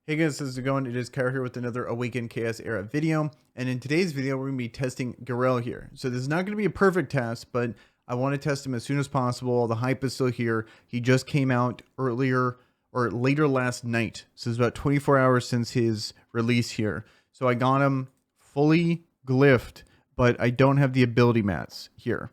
Hey guys, how's it going? It is Garrell here with another Awaken Chaos Era video. And in today's video, we're going to be testing Garrell here. So this is not going to be a perfect test, but I want to test him as soon as possible. The hype is still here. He just came out earlier or later last night. So it's about 24 hours since his release here. So I got him fully glyphed, but I don't have the ability mats here.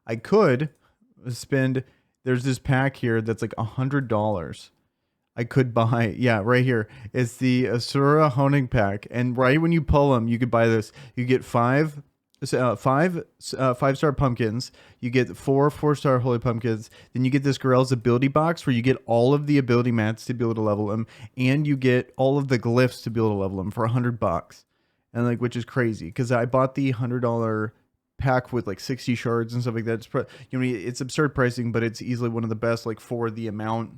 I could spend, there's this pack here that's like $100. I could buy, yeah, right here. It's the Asura Honing Pack, and right when you pull them, you could buy this. You get five 5-star pumpkins. You get 4-star holy pumpkins. Then you get this Garrell's ability box where you get all of the ability mats to be able to level them, and you get all of the glyphs to be able to level them for $100. And like, which is crazy because I bought the $100 pack with like 60 shards and stuff like that. It's absurd pricing, but it's easily one of the best like for the amount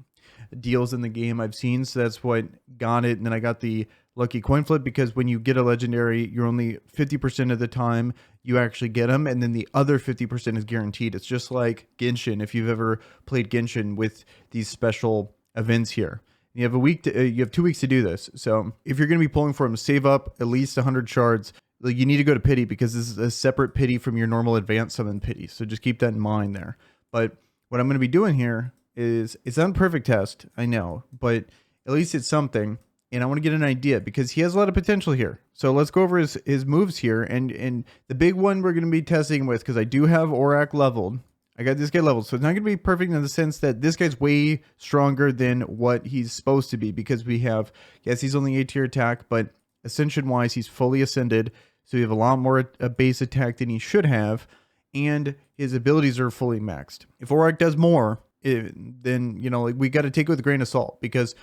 deals in the game I've seen. So that's what got it. And then I got the lucky coin flip because when you get a legendary, you're only 50% of the time you actually get them, and then the other 50% is guaranteed. It's just like Genshin. If you've ever played Genshin with these special events here, you have you have 2 weeks to do this. So if you're going to be pulling for them, save up at least 100 shards. Like, you need to go to pity because this is a separate pity from your normal advanced summon pity. So just keep that in mind there. But what I'm going to be doing here is, it's not a perfect test, I know, but at least it's something. And I want to get an idea because he has a lot of potential here. So let's go over his moves here. And the big one we're going to be testing with, because I do have Aurak leveled. I got this guy leveled. So it's not going to be perfect in the sense that this guy's way stronger than what he's supposed to be, because we have, yes, he's only A tier attack, but ascension wise, he's fully ascended. So we have a lot more base attack than he should have. And his abilities are fully maxed. If Aurak does more, then, you know, like, we got to take it with a grain of salt, because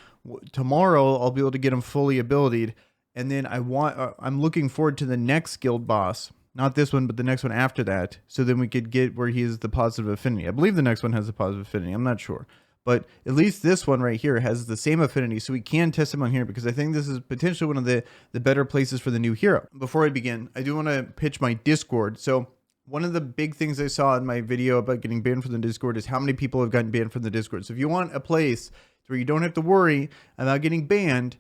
tomorrow I'll be able to get him fully abilitied. And then I'm looking forward to the next guild boss, not this one, but the next one after that. So then we could get where he is the positive affinity. I believe the next one has a positive affinity. I'm not sure, but at least this one right here has the same affinity. So we can test him on here, because I think this is potentially one of the better places for the new hero. Before I begin, I do want to pitch my Discord. So one of the big things I saw in my video about getting banned from the Discord is how many people have gotten banned from the Discord. So if you want a place where you don't have to worry about getting banned,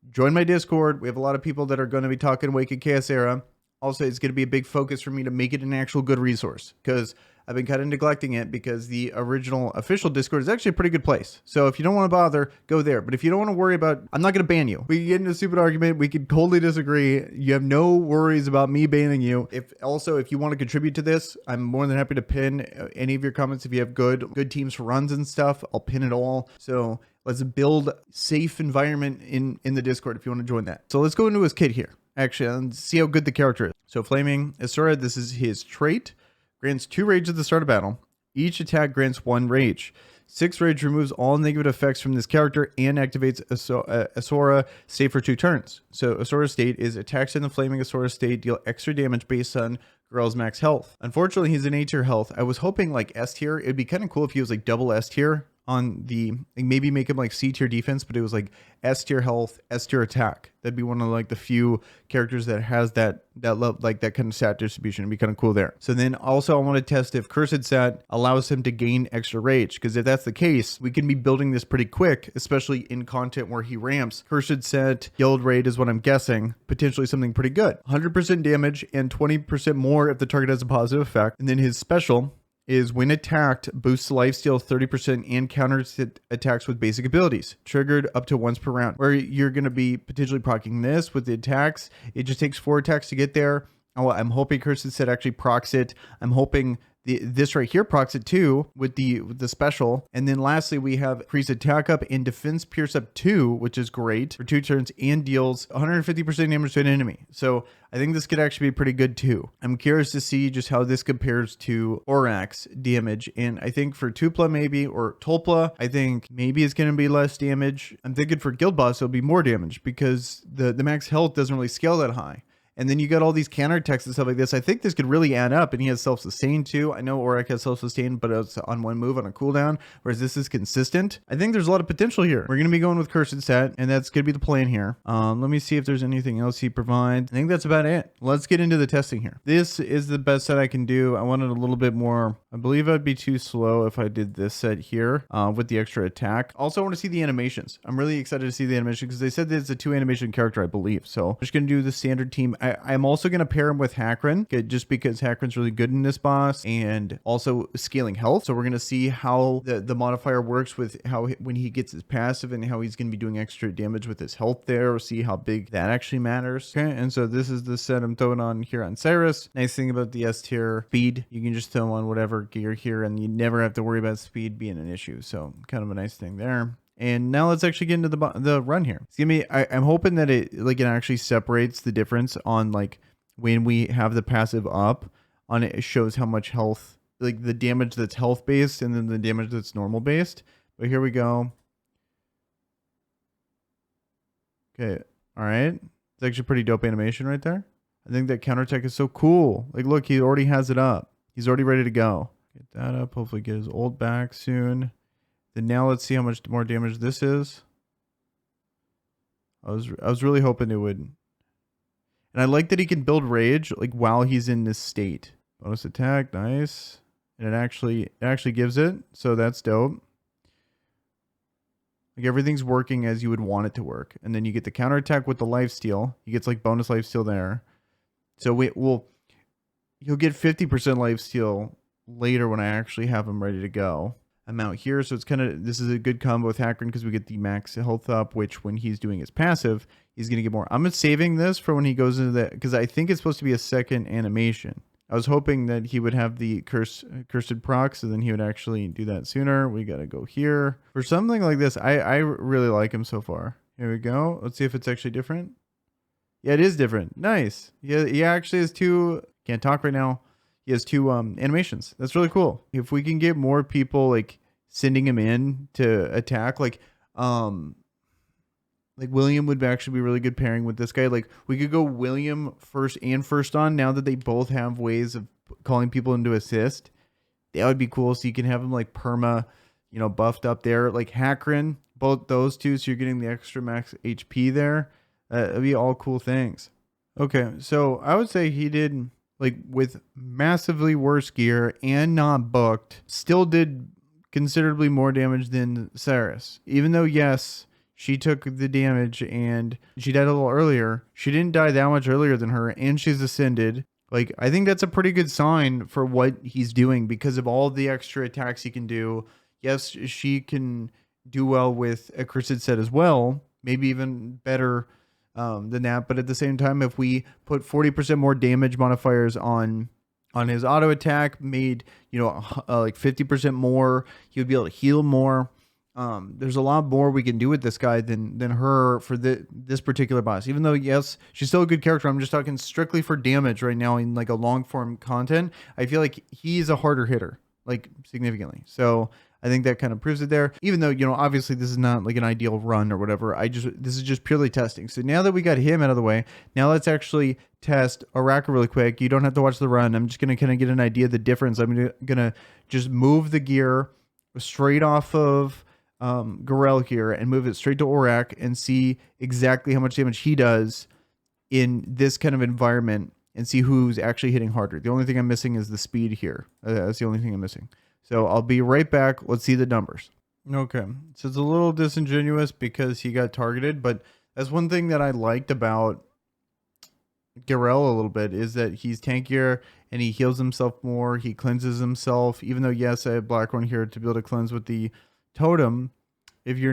join my Discord. We have a lot of people that are going to be talking Awaken Chaos Era. Also, it's going to be a big focus for me to make it an actual good resource, because I've been kind of neglecting it, because the original official Discord is actually a pretty good place. So if you don't want to bother, go there. But if you don't want to worry about, I'm not going to ban you. We can get into a stupid argument. We can totally disagree. You have no worries about me banning you. If you want to contribute to this, I'm more than happy to pin any of your comments. If you have good teams for runs and stuff, I'll pin it all. So let's build safe environment in the Discord if you want to join that. So let's go into his kit here, actually, and see how good the character is. So Flaming Asura, this is his trait. Grants 2 rage at the start of battle. Each attack grants 1 rage. 6 rage removes all negative effects from this character and activates Asura state for 2 turns. So Asura state is attacks in the Flaming Asura state deal extra damage based on Garrell's max health. Unfortunately, he's an A tier health. I was hoping like S tier. It'd be kind of cool if he was like double S tier on the, like, maybe make him like C tier defense, but it was like S tier health, S tier attack. That'd be one of like the few characters that has that like that kind of stat distribution. It'd be kind of cool there. So then also I want to test if Cursed Sat allows him to gain extra rage, because if that's the case, we can be building this pretty quick, especially in content where he ramps. Cursed Sat guild raid is what I'm guessing, potentially something pretty good. 100% damage and 20% more if the target has a positive effect. And then his special is when attacked, boosts lifesteal 30% and counters attacks with basic abilities, triggered up to once per round, where you're going to be potentially proccing this with the attacks. It just takes 4 attacks to get there. Oh, I'm hoping Cursed Set actually procs it. I'm hoping this right here procs it too with the special. And then lastly, we have increased attack up and defense pierce up 2, which is great for 2 turns, and deals 150% damage to an enemy. So I think this could actually be pretty good too. I'm curious to see just how this compares to Aurak's damage. And I think for Tupla maybe, or Tolpla, I think maybe it's going to be less damage. I'm thinking for Guild Boss, it'll be more damage, because the max health doesn't really scale that high. And then you got all these counterattacks and stuff like this. I think this could really add up. And he has self-sustain too. I know Awaken has self-sustain, but it's on one move on a cooldown, whereas this is consistent. I think there's a lot of potential here. We're going to be going with Cursed Set, and that's going to be the plan here. Let me see if there's anything else he provides. I think that's about it. Let's get into the testing here. This is the best set I can do. I wanted a little bit more. I believe I'd be too slow if I did this set here with the extra attack. Also, I want to see the animations. I'm really excited to see the animation because they said that it's a 2 animation character, I believe. So I'm just going to do the standard team. I'm also going to pair him with Hackren, just because Hackren's really good in this boss, and also scaling health. So we're going to see how the modifier works with how when he gets his passive and how he's going to be doing extra damage with his health there. We'll see how big that actually matters. Okay, and so this is the set I'm throwing on here on Cyrus. Nice thing about the S tier speed, you can just throw on whatever gear here and you never have to worry about speed being an issue. So kind of a nice thing there. And now let's actually get into the run here. It's gonna be, I'm hoping that it actually separates the difference on like when we have the passive up on it. It shows how much health, like the damage that's health based and then the damage that's normal based. But here we go. Okay. All right. It's actually pretty dope animation right there. I think that counterattack is so cool. Like, look, he already has it up. He's already ready to go. Get that up. Hopefully get his ult back soon. Then now let's see how much more damage this is. I was really hoping it would. And I like that he can build rage like while he's in this state. Bonus attack, nice. And it actually gives it. So that's dope. Like everything's working as you would want it to work. And then you get the counterattack with the lifesteal. He gets like bonus lifesteal there. So he'll get 50% lifesteal later when I actually have him ready to go. I'm out here, so it's this is a good combo with Hackren because we get the max health up, which when he's doing his passive, he's going to get more. I'm saving this for when he goes into that, because I think it's supposed to be a second animation. I was hoping that he would have the cursed proc, so then he would actually do that sooner. We got to go here. For something like this, I really like him so far. Here we go. Let's see if it's actually different. Yeah, it is different. Nice. Yeah, he actually has two, can't talk right now. He has two animations. That's really cool. If we can get more people like sending him in to attack, like William would actually be really good pairing with this guy. Like we could go William first on now that they both have ways of calling people into assist. That would be cool. So you can have him like perma, buffed up there, like Hackren, both those two. So you're getting the extra max HP there. That'd be all cool things. Okay. So I would say he did, like, with massively worse gear and not booked, still did considerably more damage than Cyrus. Even though, yes, she took the damage and she died a little earlier, she didn't die that much earlier than her, and she's ascended. Like, I think that's a pretty good sign for what he's doing because of all the extra attacks he can do. Yes, she can do well with a Cursed Set as well, maybe even better than that, but at the same time, if we put 40% more damage modifiers on his auto attack, made like 50% more, he would be able to heal more. There's a lot more we can do with this guy than her for this particular boss. Even though yes, she's still a good character, I'm just talking strictly for damage right now in like a long form content. I feel like he's a harder hitter, like significantly. So I think that kind of proves it there, even though, obviously this is not like an ideal run or whatever. this is just purely testing. So now that we got him out of the way, now let's actually test Oraka really quick. You don't have to watch the run. I'm just going to kind of get an idea of the difference. I'm going to just move the gear straight off of Garrell here and move it straight to Orak and see exactly how much damage he does in this kind of environment and see who's actually hitting harder. The only thing I'm missing is the speed here. That's the only thing I'm missing. So I'll be right back. Let's see the numbers. Okay. So it's a little disingenuous because he got targeted, but that's one thing that I liked about Garrell a little bit is that he's tankier and he heals himself more. He cleanses himself, even though, yes, I have Black one here to be able to cleanse with the totem. If you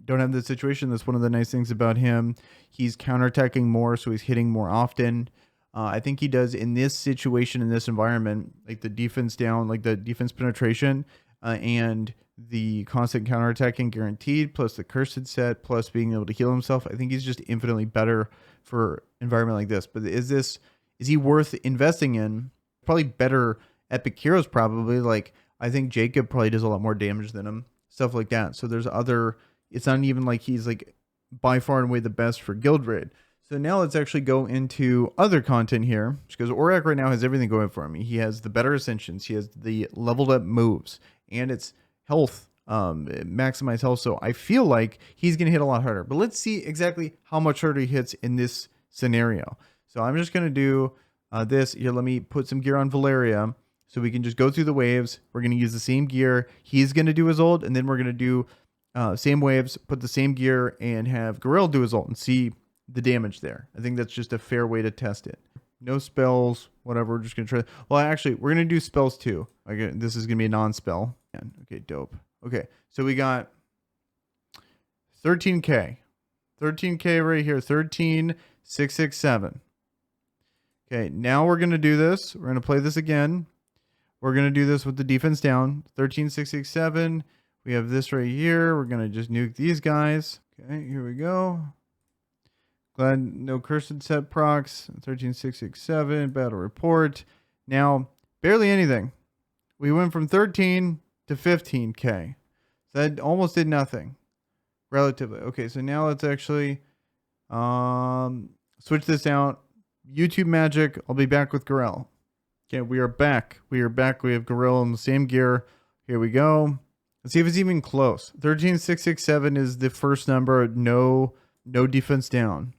don't have this situation, that's one of the nice things about him. He's counterattacking more, so he's hitting more often. I think he does in this situation, in this environment, like the defense down, like the defense penetration and the constant counterattacking guaranteed, plus the Cursed Set, plus being able to heal himself. I think he's just infinitely better for environment like this. But is he worth investing in? Probably better epic heroes, probably. Like, I think Jacob probably does a lot more damage than him, stuff like that. So there's it's not even like he's like by far and away the best for guild raid. So now let's actually go into other content here, because Aurak right now has everything going for him. He has the better ascensions, he has the leveled up moves, and it's health, maximize health. So I feel like he's going to hit a lot harder. But let's see exactly how much harder he hits in this scenario. So I'm just going to do this. Here, let me put some gear on Valeria so we can just go through the waves. We're going to use the same gear. He's going to do his ult, and then we're going to do same waves, put the same gear, and have Garrell do his ult and see the damage there. I think that's just a fair way to test it. No spells, whatever. We're just going to try. Well, actually, we're going to do spells too. Okay, this is going to be a non-spell. Okay, dope. Okay, so we got 13K. 13K right here. 13,667. Okay, now we're going to do this. We're going to play this again. We're going to do this with the defense down. 13,667. We have this right here. We're going to just nuke these guys. Okay, here we go. Glad no cursed set procs. 13,667. Battle report. Now, barely anything. We went from 13 to 15K. So that almost did nothing. Relatively. Okay, so now let's actually switch this out. YouTube magic. I'll be back with Garrell. Okay, we are back. We are back. We have Garrell in the same gear. Here we go. Let's see if it's even close. 13,667 is the first number. No defense down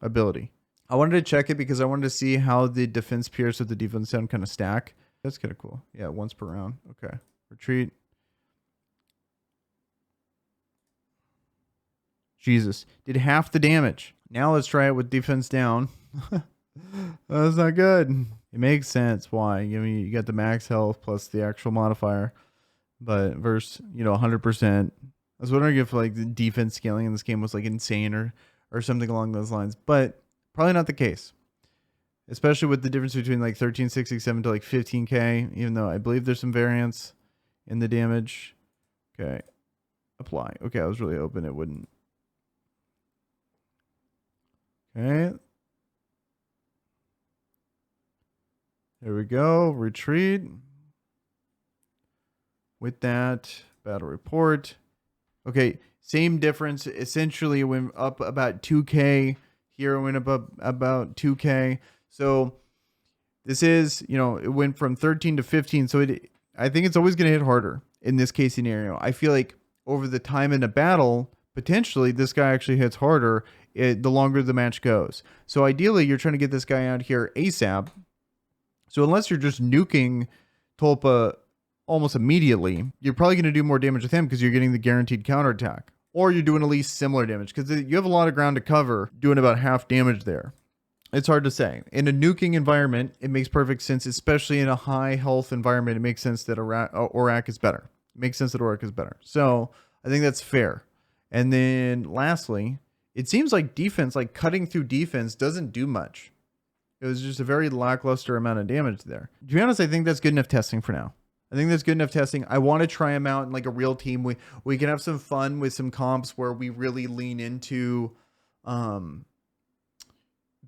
ability. I wanted to check it because I wanted to see how the defense pierce with the defense down kind of stack. That's kind of cool. Yeah, once per round. Okay. Retreat. Jesus. Did half the damage. Now let's try it with defense down. That's not good. It makes sense why. I mean, you got the max health plus the actual modifier. But versus, 100%. I was wondering if like the defense scaling in this game was like insane or something along those lines. But probably not the case. Especially with the difference between like 13,667 to like 15K. Even though I believe there's some variance in the damage. Okay. Apply. Okay, I was really hoping it wouldn't. Okay. There we go. Retreat. With that, battle report. Okay, same difference. Essentially, it went up about 2K. Here it went up about 2K. So this is, it went from 13 to 15. So I think it's always going to hit harder in this case scenario. I feel like over the time in a battle, potentially this guy actually hits harder the longer the match goes. So ideally, you're trying to get this guy out here ASAP. So unless you're just nuking Tulpa almost immediately, you're probably going to do more damage with him because you're getting the guaranteed counterattack. Or you're doing at least similar damage because you have a lot of ground to cover doing about half damage there. It's hard to say. In a nuking environment, it makes perfect sense, especially in a high health environment. It makes sense that Aurak is better. It makes sense that Aurak is better. So I think that's fair. And then lastly, it seems like defense, like cutting through defense, doesn't do much. It was just a very lackluster amount of damage there. To be honest, I think that's good enough testing for now. I think that's good enough testing. I want to try him out in like a real team. We can have some fun with some comps where we really lean into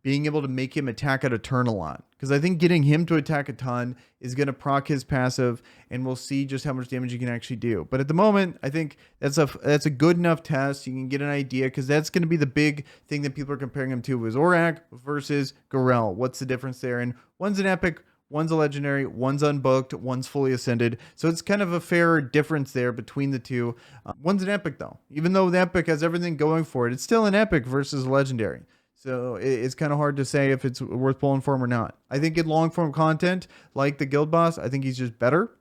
being able to make him attack at a turn a lot. Because I think getting him to attack a ton is going to proc his passive, and we'll see just how much damage he can actually do. But at the moment, I think that's a good enough test. You can get an idea, because that's going to be the big thing that people are comparing him to, is Aurak versus Garrell. What's the difference there? And one's an epic, one's a legendary, one's unbooked, one's fully ascended. So it's kind of a fair difference there between the two. One's an epic though. Even though the epic has everything going for it, it's still an epic versus a legendary. So it's kind of hard to say if it's worth pulling for him or not. I think in long form content, like the guild boss, I think he's just better.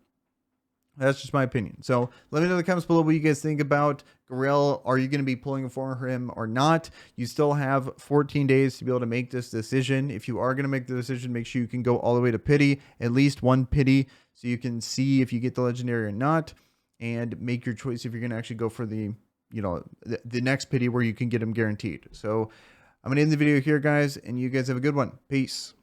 That's just my opinion. So let me know in the comments below what you guys think about Garrell. Are you going to be pulling for him or not? You still have 14 days to be able to make this decision. If you are going to make the decision, make sure you can go all the way to pity, at least one pity, so you can see if you get the legendary or not, and make your choice if you're going to actually go for the next pity where you can get him guaranteed. So I'm going to end the video here, guys, and you guys have a good one. Peace.